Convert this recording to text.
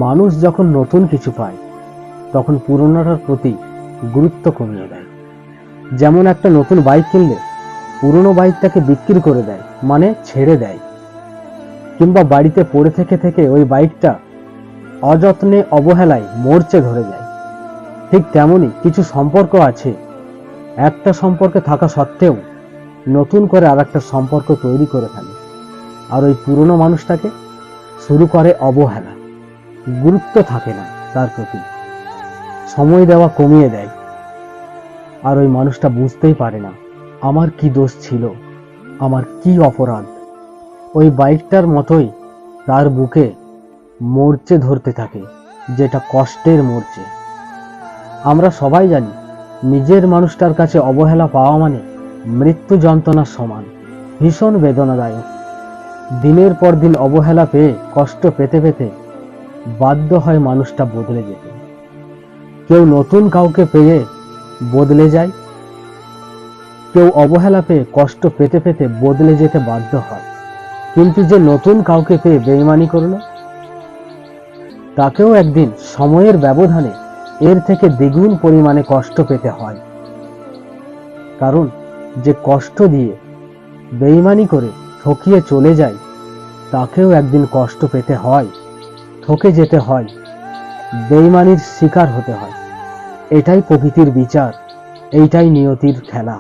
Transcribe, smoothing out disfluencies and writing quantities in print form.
মানুষ যখন নতুন কিছু পায় তখন পুরনোটার প্রতি গুরুত্ব কমিয়ে দেয়। যেমন একটা নতুন বাইক কিনলে পুরনো বাইকটাকে বিক্রি করে দেয়, মানে ছেড়ে দেয়, কিংবা বাড়িতে পড়ে থেকে থেকে ওই বাইকটা অযত্নে অবহেলায় মরচে ধরে যায়। ঠিক তেমনই কিছু সম্পর্ক আছে, একটা সম্পর্কে থাকা সত্ত্বেও নতুন করে আর একটা সম্পর্ক তৈরি করে ফেলে, আর ওই পুরনো মানুষটাকে শুরু করে অবহেলা। গুরুত্ব থাকে না তার প্রতি, সময় দেওয়া কমিয়ে দেয়। আর ওই মানুষটা বুঝতেই পারে না আমার কি দোষ ছিল, আমার কি অপরাধ। ওই বাইকটার মতোই তার বুকে মরচে ধরতে থাকে, যেটা কষ্টের মরচে। আমরা সবাই জানি নিজের মানুষটার কাছে অবহেলা পাওয়া মানে মৃত্যু যন্ত্রণার সমান, ভীষণ বেদনাদায়ক। দিনের পর দিন অবহেলা পেয়ে কষ্ট পেতে পেতে বাধ্য হয় মানুষটা বদলে যেতে। কেউ নতুন কাউকে পেয়ে বদলে যায়, কেউ অবহেলা পেয়ে কষ্ট পেতে পেতে বদলে যেতে বাধ্য হয়। কিন্তু যে নতুন কাউকে পেয়ে বেঈমানি করলো, তাকেও একদিন সময়ের ব্যবধানে এর থেকে দ্বিগুণ পরিমাণে কষ্ট পেতে হয়। কারণ যে কষ্ট দিয়ে বেঈমানি করে ঠকিয়ে চলে যায়, তাকেও একদিন কষ্ট পেতে হয়, ঠকে যেতে হয়, বেঈমানির শিকার হতে হয়। এটাই প্রকৃতির বিচার, এইটাই নিয়তির খেলা।